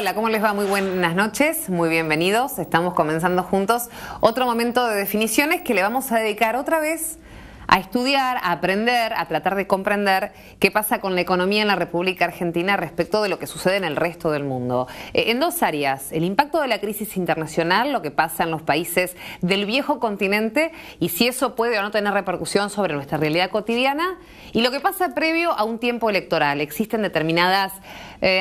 Hola, ¿cómo les va? Muy buenas noches, muy bienvenidos. Estamos comenzando juntos otro momento de definiciones que le vamos a dedicar otra vez a estudiar, a aprender, a tratar de comprender qué pasa con la economía en la República Argentina respecto de lo que sucede en el resto del mundo. En dos áreas, el impacto de la crisis internacional, lo que pasa en los países del viejo continente y si eso puede o no tener repercusión sobre nuestra realidad cotidiana, y lo que pasa previo a un tiempo electoral. Existen determinadas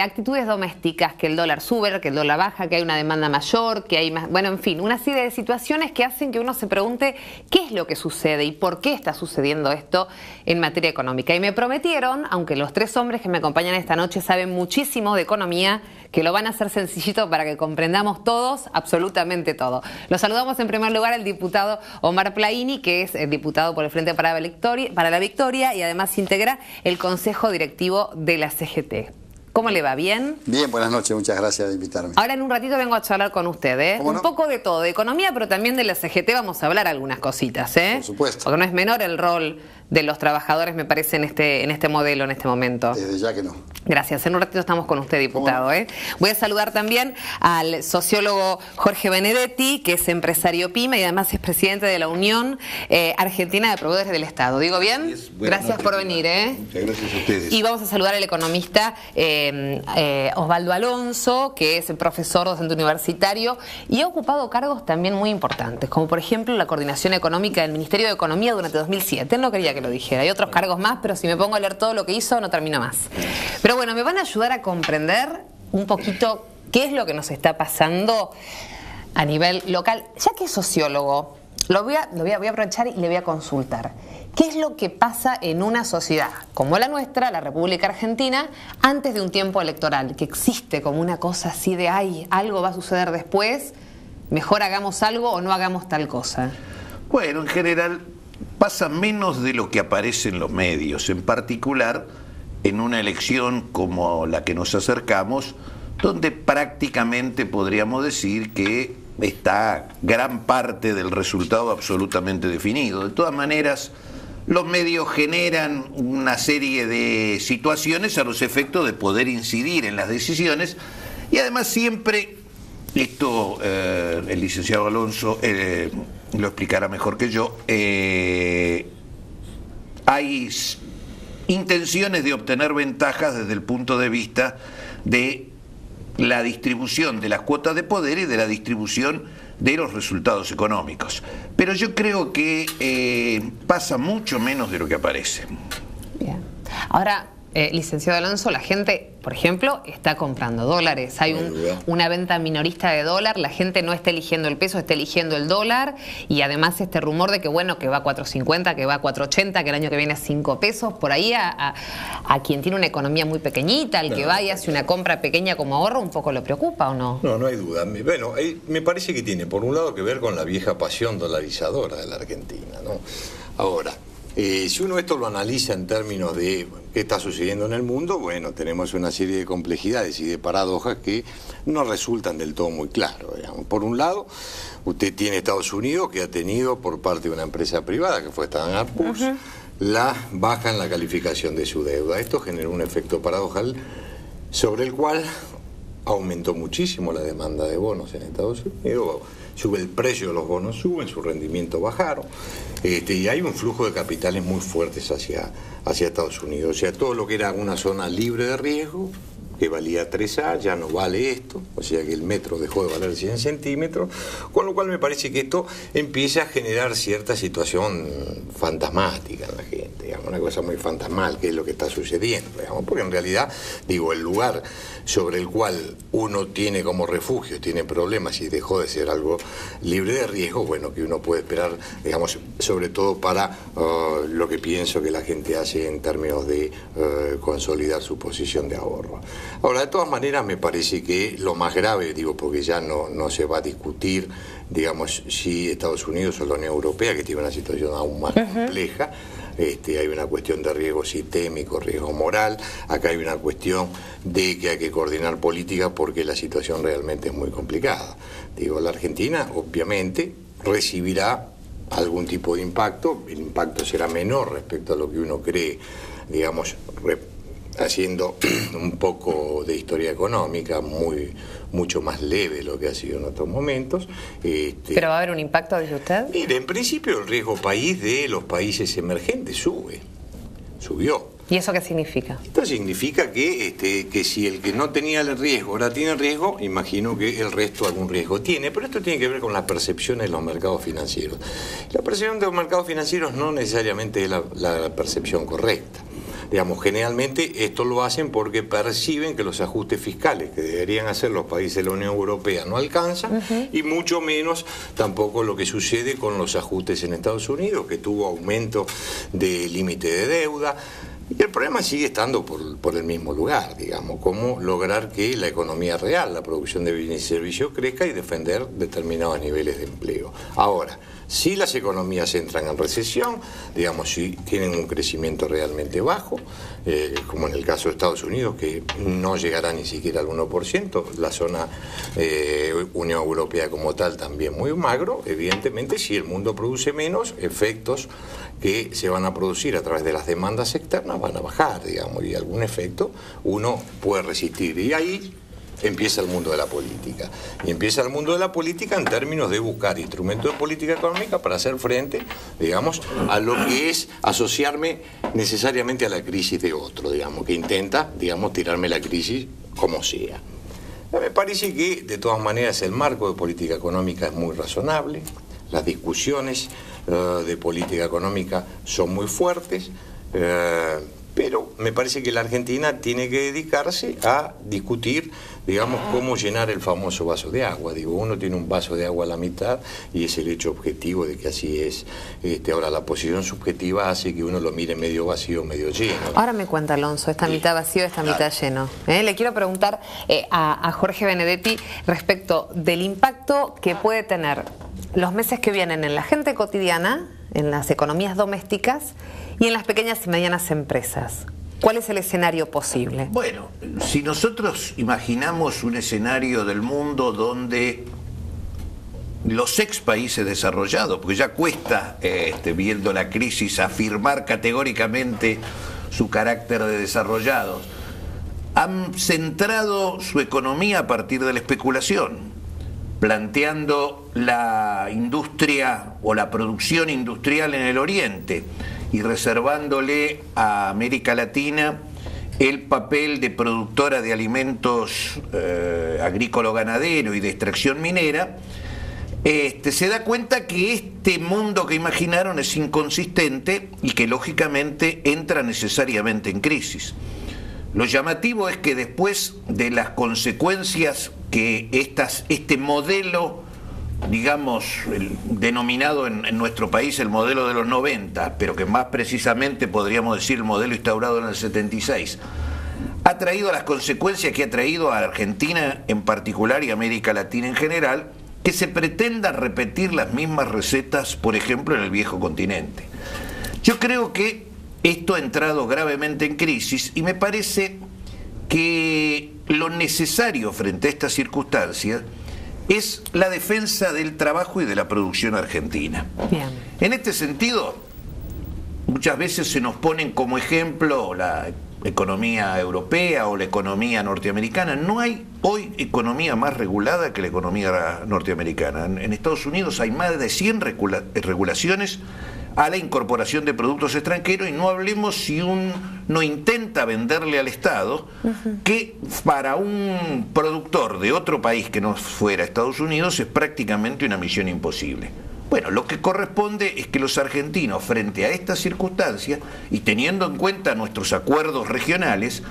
actitudes domésticas, que el dólar sube, que el dólar baja, que hay una demanda mayor, que hay más, bueno, en fin, una serie de situaciones que hacen que uno se pregunte qué es lo que sucede y por qué está sucediendo esto en materia económica. Y me prometieron, aunque los tres hombres que me acompañan esta noche saben muchísimo de economía, que lo van a hacer sencillito para que comprendamos todos, absolutamente todo. Los saludamos en primer lugar al diputado Omar Plaini, que es el diputado por el Frente para la Victoria y además integra el Consejo Directivo de la CGT. ¿Cómo le va? ¿Bien? Bien, buenas noches, muchas gracias de invitarme. Ahora en un ratito vengo a charlar con usted, ¿eh? ¿Cómo no? Un poco de todo, de economía, pero también de la CGT vamos a hablar algunas cositas, ¿eh? Por supuesto. Porque no es menor el rol de los trabajadores, me parece, en este modelo, en este momento. Desde ya que no. Gracias. En un ratito estamos con usted, diputado, ¿eh? Voy a saludar también al sociólogo Jorge Benedetti, que es empresario PYME y además es presidente de la Unión Argentina de Proveedores del Estado. ¿Digo bien? Gracias por venir, ¿eh? Muchas gracias a ustedes. Y vamos a saludar al economista Osvaldo Alonso, que es el profesor docente universitario y ha ocupado cargos también muy importantes, como por ejemplo la coordinación económica del Ministerio de Economía durante 2007. Él no quería que lo dijera. Hay otros cargos más, pero si me pongo a leer todo lo que hizo, no termino más. Pero bueno, me van a ayudar a comprender un poquito qué es lo que nos está pasando a nivel local. Ya que es sociólogo, voy a aprovechar y le voy a consultar. ¿Qué es lo que pasa en una sociedad como la nuestra, la República Argentina, antes de un tiempo electoral? Que existe como una cosa así de, ay, algo va a suceder después, mejor hagamos algo o no hagamos tal cosa. Bueno, en general pasa menos de lo que aparece en los medios, en particular en una elección como la que nos acercamos, donde prácticamente podríamos decir que está gran parte del resultado absolutamente definido. De todas maneras, los medios generan una serie de situaciones a los efectos de poder incidir en las decisiones y además siempre, esto el licenciado Alonso lo explicará mejor que yo, hay intenciones de obtener ventajas desde el punto de vista de la distribución de las cuotas de poder y de la distribución de los resultados económicos. Pero yo creo que pasa mucho menos de lo que aparece. Bien. Ahora, licenciado Alonso, la gente, por ejemplo, está comprando dólares. Hay una venta minorista de dólar, la gente no está eligiendo el peso, está eligiendo el dólar, y además este rumor de que bueno, que va a 4.50, que va a 4.80, que el año que viene a 5 pesos, por ahí a quien tiene una economía muy pequeñita, al que va y hace una compra pequeña como ahorro, un poco lo preocupa, ¿o no? No, no hay duda. Bueno, me parece que tiene por un lado que ver con la vieja pasión dolarizadora de la Argentina, ¿no? Ahora, si uno esto lo analiza en términos de qué está sucediendo en el mundo, bueno, tenemos una serie de complejidades y de paradojas que no resultan del todo muy claras, digamos. Por un lado, usted tiene Estados Unidos, que ha tenido por parte de una empresa privada, que fue Standard & Poor's, la baja en la calificación de su deuda. Esto generó un efecto paradojal sobre el cual aumentó muchísimo la demanda de bonos en Estados Unidos, sube el precio de los bonos, suben, su rendimiento bajaron, y hay un flujo de capitales muy fuertes hacia Estados Unidos. O sea, todo lo que era una zona libre de riesgo, que valía 3A, ya no vale esto, o sea que el metro dejó de valer 100 centímetros, con lo cual me parece que esto empieza a generar cierta situación fantasmática en la gente, digamos, una cosa muy fantasmal, que es lo que está sucediendo, digamos, porque en realidad, digo, el lugar sobre el cual uno tiene como refugio, tiene problemas y dejó de ser algo libre de riesgo, bueno, que uno puede esperar, digamos, sobre todo para lo que pienso que la gente hace en términos de consolidar su posición de ahorro. Ahora, de todas maneras, me parece que lo más grave, digo, porque ya no se va a discutir, digamos, si Estados Unidos o la Unión Europea, que tiene una situación aún más compleja, hay una cuestión de riesgo sistémico, riesgo moral, acá hay una cuestión de que hay que coordinar política porque la situación realmente es muy complicada. Digo, la Argentina, obviamente, recibirá algún tipo de impacto, el impacto será menor respecto a lo que uno cree, digamos, haciendo un poco de historia económica, mucho más leve de lo que ha sido en otros momentos. ¿Pero va a haber un impacto, dice usted? Mire, en principio el riesgo país de los países emergentes subió. ¿Y eso qué significa? Esto significa que si el que no tenía el riesgo ahora tiene riesgo, imagino que el resto algún riesgo tiene, pero esto tiene que ver con las percepciones de los mercados financieros. La percepción de los mercados financieros no necesariamente es la percepción correcta. Digamos, generalmente esto lo hacen porque perciben que los ajustes fiscales que deberían hacer los países de la Unión Europea no alcanzan, y mucho menos tampoco lo que sucede con los ajustes en Estados Unidos, que tuvo aumento de límite de deuda. Y el problema sigue estando por el mismo lugar, digamos, cómo lograr que la economía real, la producción de bienes y servicios crezca y defender determinados niveles de empleo. Ahora, si las economías entran en recesión, digamos, si tienen un crecimiento realmente bajo, como en el caso de Estados Unidos, que no llegará ni siquiera al 1%, la zona Unión Europea como tal también muy magro, evidentemente si el mundo produce menos, efectos que se van a producir a través de las demandas externas van a bajar, digamos, y algún efecto uno puede resistir. Y ahí empieza el mundo de la política. Y empieza el mundo de la política en términos de buscar instrumentos de política económica para hacer frente, digamos, a lo que es asociarme necesariamente a la crisis de otro, digamos, que intenta, digamos, tirarme la crisis como sea. Me parece que, de todas maneras, el marco de política económica es muy razonable, las discusiones de política económica son muy fuertes, pero me parece que la Argentina tiene que dedicarse a discutir, digamos, cómo llenar el famoso vaso de agua. Digo, uno tiene un vaso de agua a la mitad y es el hecho objetivo de que así es. Ahora, la posición subjetiva hace que uno lo mire medio vacío, medio lleno. Ahora me cuenta, Alonso, esta mitad vacío, esta mitad lleno. Le quiero preguntar a Jorge Benedetti respecto del impacto que puede tener los meses que vienen en la gente cotidiana, en las economías domésticas y en las pequeñas y medianas empresas. ¿Cuál es el escenario posible? Bueno, si nosotros imaginamos un escenario del mundo donde los ex países desarrollados, porque ya cuesta, viendo la crisis, afirmar categóricamente su carácter de desarrollados, han centrado su economía a partir de la especulación, planteando la industria o la producción industrial en el Oriente y reservándole a América Latina el papel de productora de alimentos agrícola-ganadero y de extracción minera, se da cuenta que este mundo que imaginaron es inconsistente y que lógicamente entra necesariamente en crisis. Lo llamativo es que después de las consecuencias que este modelo, digamos, denominado en nuestro país el modelo de los 90, pero que más precisamente podríamos decir el modelo instaurado en el 76, ha traído las consecuencias que ha traído a Argentina en particular y a América Latina en general, que se pretenda repetir las mismas recetas, por ejemplo, en el viejo continente. Yo creo que esto ha entrado gravemente en crisis y me parece que lo necesario frente a estas circunstancias es la defensa del trabajo y de la producción argentina. Bien. En este sentido, muchas veces se nos ponen como ejemplo la economía europea o la economía norteamericana. No hay hoy economía más regulada que la economía norteamericana. En Estados Unidos hay más de 100 regulaciones a la incorporación de productos extranjeros, y no hablemos si uno intenta venderle al Estado, que para un productor de otro país que no fuera Estados Unidos es prácticamente una misión imposible. Bueno, lo que corresponde es que los argentinos, frente a estas circunstancias y teniendo en cuenta nuestros acuerdos regionales,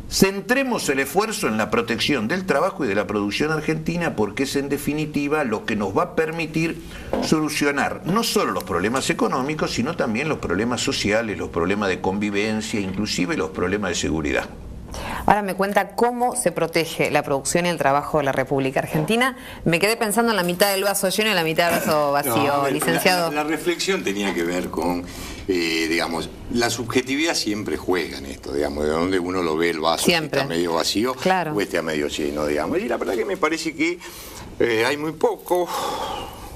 centremos el esfuerzo en la protección del trabajo y de la producción argentina, porque es en definitiva lo que nos va a permitir solucionar no solo los problemas económicos, sino también los problemas sociales, los problemas de convivencia, inclusive los problemas de seguridad. Ahora me cuenta cómo se protege la producción y el trabajo de la República Argentina. Me quedé pensando en la mitad del vaso lleno y la mitad del vaso vacío, licenciado. La reflexión tenía que ver con, digamos, la subjetividad siempre juega en esto, digamos, de donde uno lo ve el vaso, siempre. Si está medio vacío, claro, o esté a medio lleno, digamos. Y la verdad que me parece que hay muy poco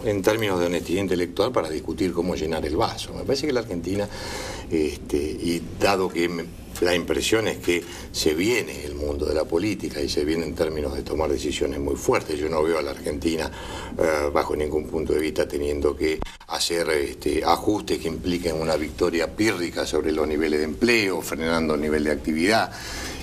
en términos de honestidad intelectual para discutir cómo llenar el vaso. Me parece que la Argentina, y dado que la impresión es que se viene el mundo de la política y se viene en términos de tomar decisiones muy fuertes. Yo no veo a la Argentina bajo ningún punto de vista teniendo que hacer ajustes que impliquen una victoria pírrica sobre los niveles de empleo, frenando el nivel de actividad.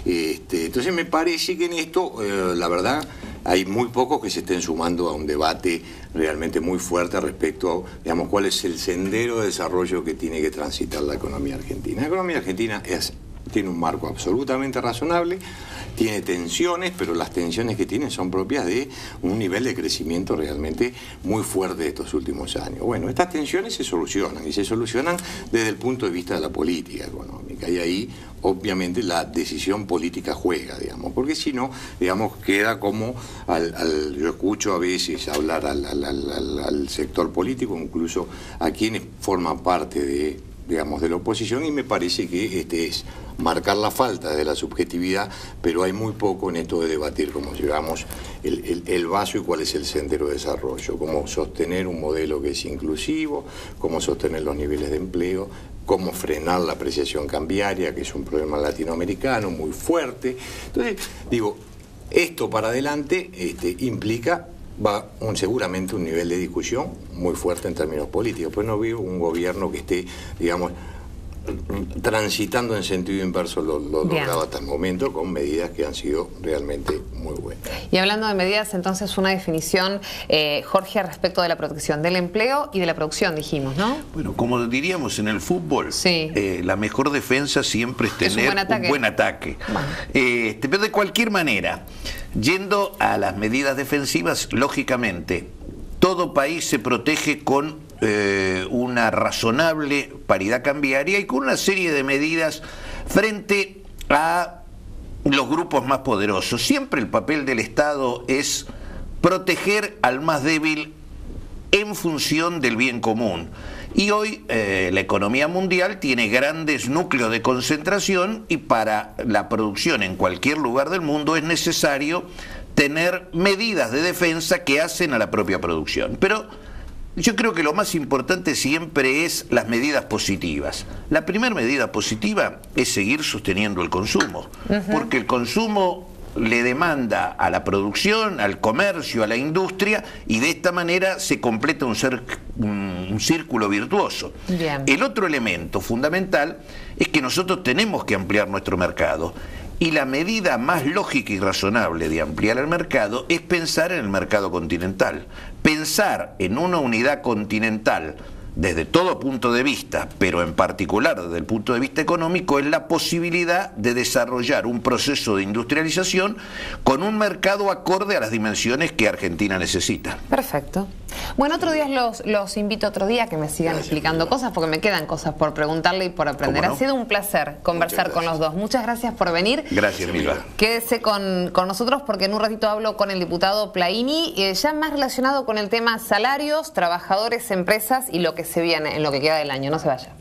Entonces me parece que en esto, la verdad, hay muy pocos que se estén sumando a un debate realmente muy fuerte respecto a, digamos, cuál es el sendero de desarrollo que tiene que transitar la economía argentina. La economía argentina tiene un marco absolutamente razonable, tiene tensiones, pero las tensiones que tiene son propias de un nivel de crecimiento realmente muy fuerte estos últimos años. Bueno, estas tensiones se solucionan, y se solucionan desde el punto de vista de la política económica, y ahí obviamente la decisión política juega, digamos, porque si no, digamos, queda como, yo escucho a veces hablar al sector político, incluso a quienes forman parte de, digamos, de la oposición, y me parece que es marcar la falta de la subjetividad, pero hay muy poco en esto de debatir cómo llevamos el vaso y cuál es el sendero de desarrollo, cómo sostener un modelo que es inclusivo, cómo sostener los niveles de empleo, cómo frenar la apreciación cambiaria, que es un problema latinoamericano muy fuerte. Entonces, digo, esto para adelante implica seguramente un nivel de discusión muy fuerte en términos políticos, pues no veo un gobierno que esté, digamos, transitando en sentido inverso lo logrado hasta el momento, con medidas que han sido realmente muy buenas. Y hablando de medidas, entonces una definición, Jorge, respecto de la protección del empleo y de la producción, dijimos, ¿no? Bueno, como diríamos en el fútbol, sí, la mejor defensa siempre es tener un buen ataque. Bueno. Pero de cualquier manera, yendo a las medidas defensivas, lógicamente, todo país se protege con una razonable paridad cambiaria y con una serie de medidas frente a los grupos más poderosos. Siempre el papel del Estado es proteger al más débil en función del bien común. Y hoy la economía mundial tiene grandes núcleos de concentración, y para la producción en cualquier lugar del mundo es necesario tener medidas de defensa que hacen a la propia producción. Pero yo creo que lo más importante siempre es las medidas positivas. La primera medida positiva es seguir sosteniendo el consumo, porque el consumo le demanda a la producción, al comercio, a la industria, y de esta manera se completa un círculo virtuoso. Bien. El otro elemento fundamental es que nosotros tenemos que ampliar nuestro mercado. Y la medida más lógica y razonable de ampliar el mercado es pensar en el mercado continental. Pensar en una unidad continental desde todo punto de vista, pero en particular desde el punto de vista económico, es la posibilidad de desarrollar un proceso de industrialización con un mercado acorde a las dimensiones que Argentina necesita. Perfecto. Bueno, otro día los invito otro día que me sigan explicando cosas, porque me quedan cosas por preguntarle y por aprender. ¿No? Ha sido un placer conversar con los dos. Muchas gracias por venir. Gracias, Milva. Quédese con nosotros, porque en un ratito hablo con el diputado Plaini, ya más relacionado con el tema salarios, trabajadores, empresas y lo que se viene en lo que queda del año. No se vaya.